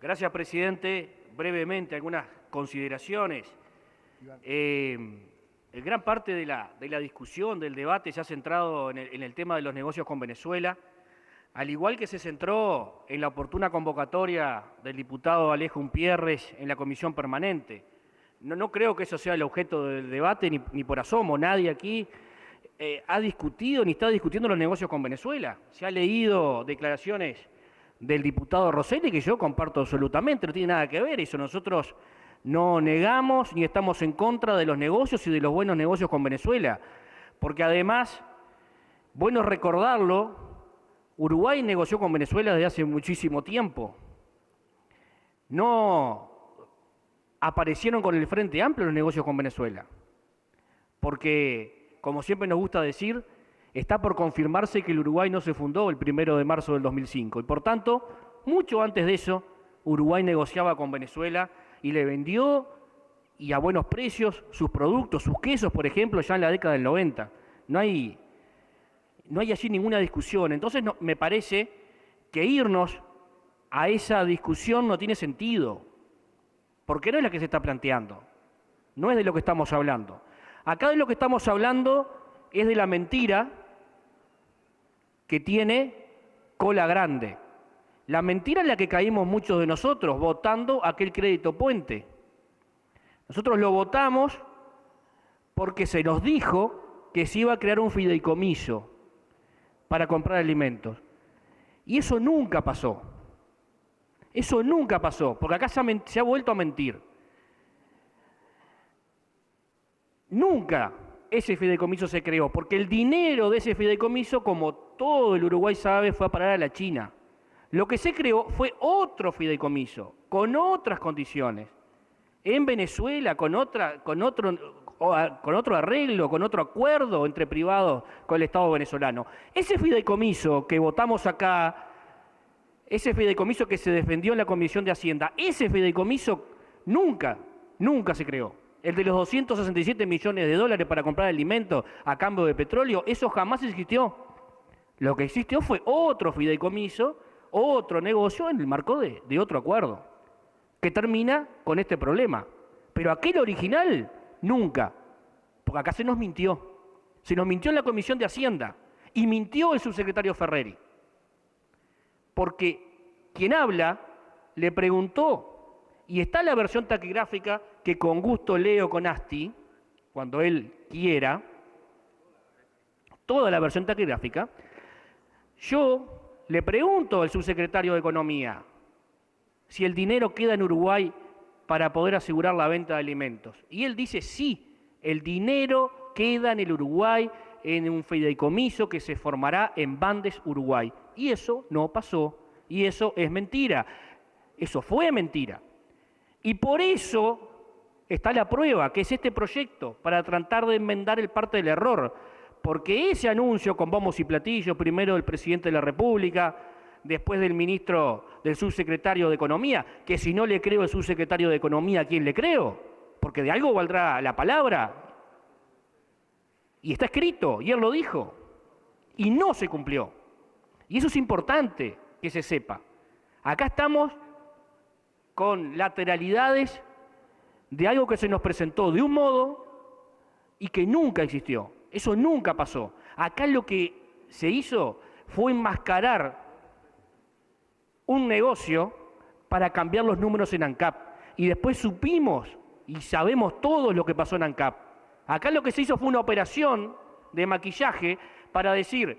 Gracias, presidente. Brevemente, algunas consideraciones. Gran parte de la discusión, del debate, se ha centrado en el tema de los negocios con Venezuela, al igual que se centró en la oportuna convocatoria del diputado Alejo Umpierres en la comisión permanente. No creo que eso sea el objeto del debate, ni por asomo. Nadie aquí ha discutido ni está discutiendo los negocios con Venezuela. Se ha leído declaraciones del diputado Rosselli, que yo comparto absolutamente, no tiene nada que ver eso. Nosotros no negamos ni estamos en contra de los negocios y de los buenos negocios con Venezuela, porque además, bueno recordarlo, Uruguay negoció con Venezuela desde hace muchísimo tiempo. No aparecieron con el Frente Amplio los negocios con Venezuela, porque, como siempre nos gusta decir, está por confirmarse que el Uruguay no se fundó el 1 de marzo del 2005 y por tanto, mucho antes de eso, Uruguay negociaba con Venezuela y le vendió, y a buenos precios, sus productos, sus quesos, por ejemplo, ya en la década del 90. No hay allí ninguna discusión. Entonces me parece que irnos a esa discusión no tiene sentido, porque no es la que se está planteando, no es de lo que estamos hablando. Acá de lo que estamos hablando es de la mentira que tiene cola grande. La mentira en la que caímos muchos de nosotros votando aquel crédito puente. Nosotros lo votamos porque se nos dijo que se iba a crear un fideicomiso para comprar alimentos. Y eso nunca pasó. Eso nunca pasó, porque acá se ha vuelto a mentir. Nunca ese fideicomiso se creó, porque el dinero de ese fideicomiso, como todo el Uruguay sabe, fue a parar a la China. Lo que se creó fue otro fideicomiso, con otras condiciones, en Venezuela, con otro arreglo, con otro acuerdo entre privados con el Estado venezolano. Ese fideicomiso que votamos acá, ese fideicomiso que se defendió en la Comisión de Hacienda, ese fideicomiso nunca se creó. El de los 267 millones de dólares para comprar alimentos a cambio de petróleo, eso jamás existió. Lo que existió fue otro fideicomiso, otro negocio en el marco de otro acuerdo, que termina con este problema. Pero aquel original, nunca. Porque acá se nos mintió. Se nos mintió en la Comisión de Hacienda y mintió el subsecretario Ferreri. Porque quien habla le preguntó, y está la versión taquigráfica que con gusto leo con Asti, cuando él quiera, toda la versión taquigráfica. Yo le pregunto al subsecretario de Economía si el dinero queda en Uruguay para poder asegurar la venta de alimentos. Y él dice sí, el dinero queda en el Uruguay en un fideicomiso que se formará en Bandes, Uruguay. Y eso no pasó, y eso es mentira. Eso fue mentira. Y por eso está la prueba, que es este proyecto, para tratar de enmendar el parte del error. Porque ese anuncio con bombos y platillos, primero del presidente de la República, después del subsecretario de Economía, que si no le creo al subsecretario de Economía, ¿a quién le creo? Porque de algo valdrá la palabra. Y está escrito, y él lo dijo. Y no se cumplió. Y eso es importante que se sepa. Acá estamos con lateralidades de algo que se nos presentó de un modo y que nunca existió. Eso nunca pasó. Acá lo que se hizo fue enmascarar un negocio para cambiar los números en ANCAP. Y después supimos y sabemos todo lo que pasó en ANCAP. Acá lo que se hizo fue una operación de maquillaje para decir,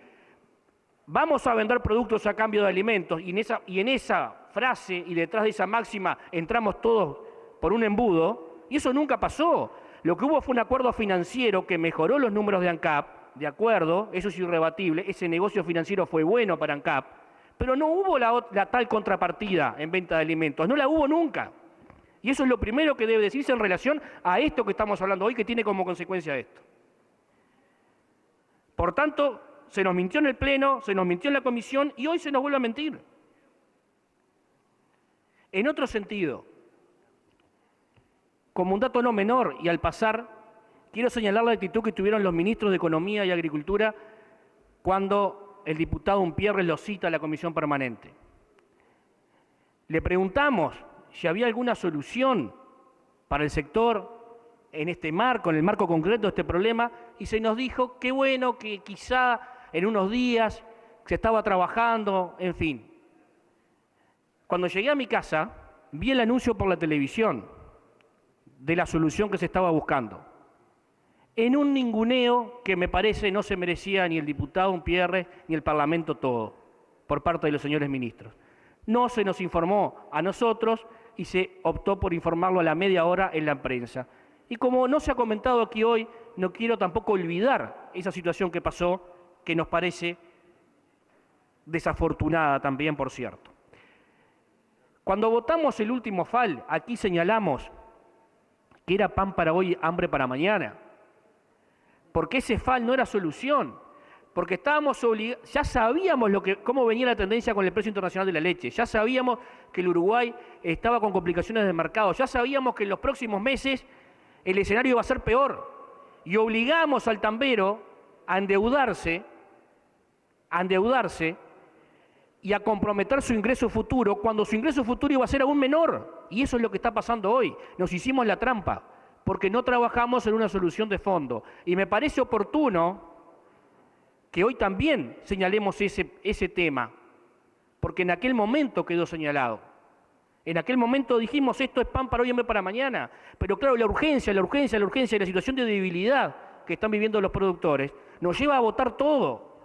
vamos a vender productos a cambio de alimentos, y en esa frase y detrás de esa máxima entramos todos por un embudo, y eso nunca pasó. Lo que hubo fue un acuerdo financiero que mejoró los números de ANCAP, de acuerdo, eso es irrebatible, ese negocio financiero fue bueno para ANCAP, pero no hubo la tal contrapartida en venta de alimentos, no la hubo nunca. Y eso es lo primero que debe decirse en relación a esto que estamos hablando hoy, que tiene como consecuencia esto. Por tanto, se nos mintió en el Pleno, se nos mintió en la Comisión y hoy se nos vuelve a mentir. En otro sentido, como un dato no menor y al pasar, quiero señalar la actitud que tuvieron los ministros de Economía y Agricultura cuando el diputado Umpierres lo cita a la Comisión Permanente. Le preguntamos si había alguna solución para el sector en este marco, en el marco concreto de este problema, y se nos dijo que bueno, que quizá en unos días se estaba trabajando, en fin. Cuando llegué a mi casa, vi el anuncio por la televisión de la solución que se estaba buscando, en un ninguneo que me parece no se merecía ni el diputado Unpierre ni el Parlamento todo, por parte de los señores ministros. No se nos informó a nosotros y se optó por informarlo a la media hora en la prensa. Y como no se ha comentado aquí hoy, no quiero tampoco olvidar esa situación que pasó, que nos parece desafortunada también, por cierto. Cuando votamos el último FAL, aquí señalamos que era pan para hoy, hambre para mañana. Porque ese FAL no era solución. Porque estábamos obligados, ya sabíamos cómo venía la tendencia con el precio internacional de la leche, ya sabíamos que el Uruguay estaba con complicaciones de mercado, ya sabíamos que en los próximos meses el escenario iba a ser peor. Y obligamos al tambero a endeudarse y a comprometer su ingreso futuro, cuando su ingreso futuro iba a ser aún menor. Y eso es lo que está pasando hoy. Nos hicimos la trampa, porque no trabajamos en una solución de fondo. Y me parece oportuno que hoy también señalemos ese tema, porque en aquel momento quedó señalado. En aquel momento dijimos, esto es pan para hoy y hambre para mañana. Pero claro, la urgencia y la situación de debilidad que están viviendo los productores nos lleva a votar todo.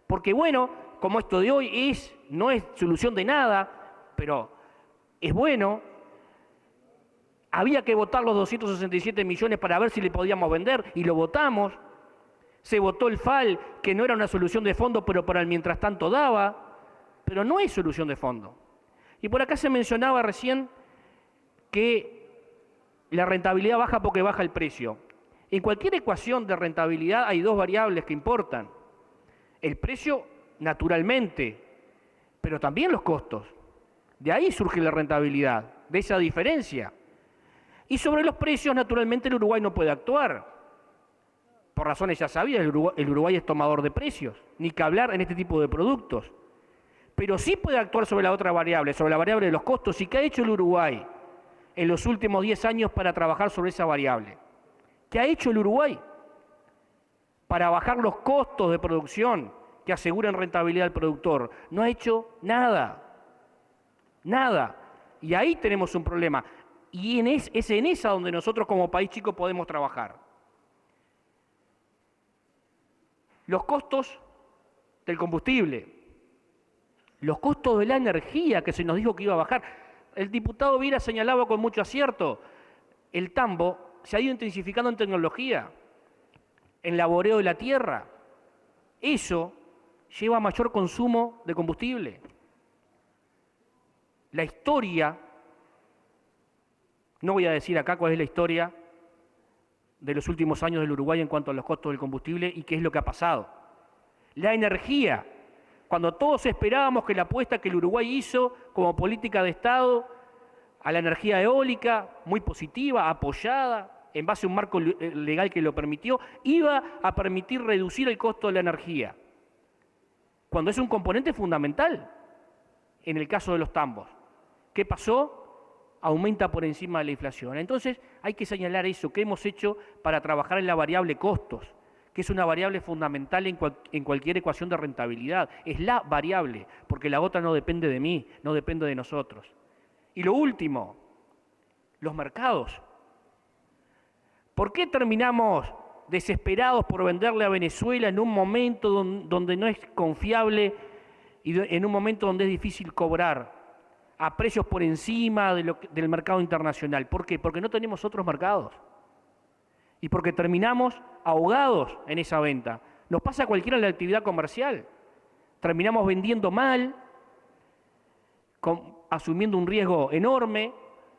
Porque bueno, como esto de hoy no es solución de nada, pero es bueno, había que votar los 267 millones para ver si le podíamos vender, y lo votamos. Se votó el FAL, que no era una solución de fondo, pero para el mientras tanto daba, pero no es solución de fondo. Y por acá se mencionaba recién que la rentabilidad baja porque baja el precio. En cualquier ecuación de rentabilidad hay dos variables que importan. El precio, naturalmente, pero también los costos. De ahí surge la rentabilidad, de esa diferencia. Y sobre los precios, naturalmente, el Uruguay no puede actuar. Por razones ya sabidas, el Uruguay es tomador de precios, ni que hablar en este tipo de productos. Pero sí puede actuar sobre la otra variable, sobre la variable de los costos. ¿Y qué ha hecho el Uruguay en los últimos 10 años para trabajar sobre esa variable? ¿Qué ha hecho el Uruguay para bajar los costos de producción que aseguran rentabilidad al productor? No ha hecho nada, nada. Y ahí tenemos un problema. Y es en esa donde nosotros como país chico podemos trabajar. Los costos del combustible, los costos de la energía que se nos dijo que iba a bajar. El diputado Viera señalaba con mucho acierto, el tambo se ha ido intensificando en tecnología, en laboreo de la tierra. Eso lleva a mayor consumo de combustible. La historia, no voy a decir acá cuál es la historia de los últimos años del Uruguay en cuanto a los costos del combustible y qué es lo que ha pasado. La energía, cuando todos esperábamos que la apuesta que el Uruguay hizo como política de Estado a la energía eólica, muy positiva, apoyada, en base a un marco legal que lo permitió, iba a permitir reducir el costo de la energía, cuando es un componente fundamental en el caso de los tambos. ¿Qué pasó? Aumenta por encima de la inflación. Entonces hay que señalar eso, qué hemos hecho para trabajar en la variable costos, que es una variable fundamental en cualquier ecuación de rentabilidad. Es la variable, porque la otra no depende de mí, no depende de nosotros. Y lo último, los mercados. ¿Por qué terminamos desesperados por venderle a Venezuela en un momento donde no es confiable y en un momento donde es difícil cobrar a precios por encima del mercado internacional? ¿Por qué? Porque no tenemos otros mercados. Y porque terminamos ahogados en esa venta. Nos pasa a cualquiera en la actividad comercial. Terminamos vendiendo mal, asumiendo un riesgo enorme,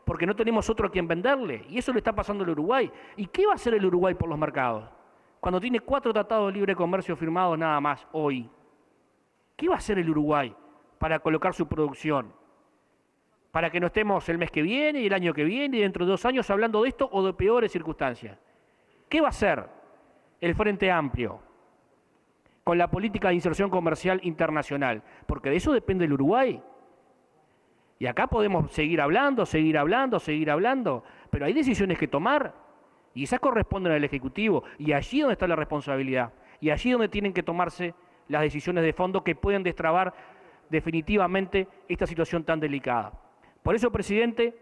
porque no tenemos otro a quien venderle. Y eso le está pasando al Uruguay. ¿Y qué va a hacer el Uruguay por los mercados? Cuando tiene 4 tratados de libre comercio firmados nada más hoy. ¿Qué va a hacer el Uruguay para colocar su producción? Para que no estemos el mes que viene y el año que viene y dentro de 2 años hablando de esto o de peores circunstancias. ¿Qué va a hacer el Frente Amplio con la política de inserción comercial internacional? Porque de eso depende el Uruguay. Y acá podemos seguir hablando, pero hay decisiones que tomar y esas corresponden al Ejecutivo y allí donde está la responsabilidad y allí donde tienen que tomarse las decisiones de fondo que pueden destrabar definitivamente esta situación tan delicada. Por eso, presidente,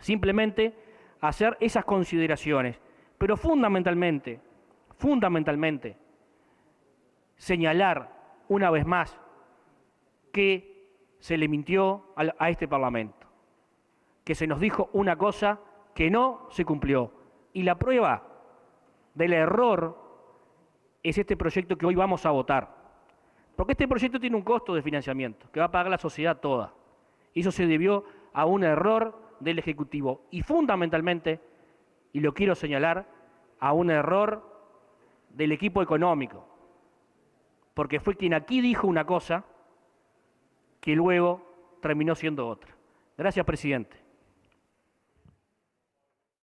simplemente hacer esas consideraciones, pero fundamentalmente, señalar una vez más que se le mintió a este Parlamento, que se nos dijo una cosa que no se cumplió. Y la prueba del error es este proyecto que hoy vamos a votar. Porque este proyecto tiene un costo de financiamiento que va a pagar la sociedad toda. Y eso se debió a un error del Ejecutivo. Y fundamentalmente, y lo quiero señalar, a un error del equipo económico. Porque fue quien aquí dijo una cosa que luego terminó siendo otra. Gracias, presidente.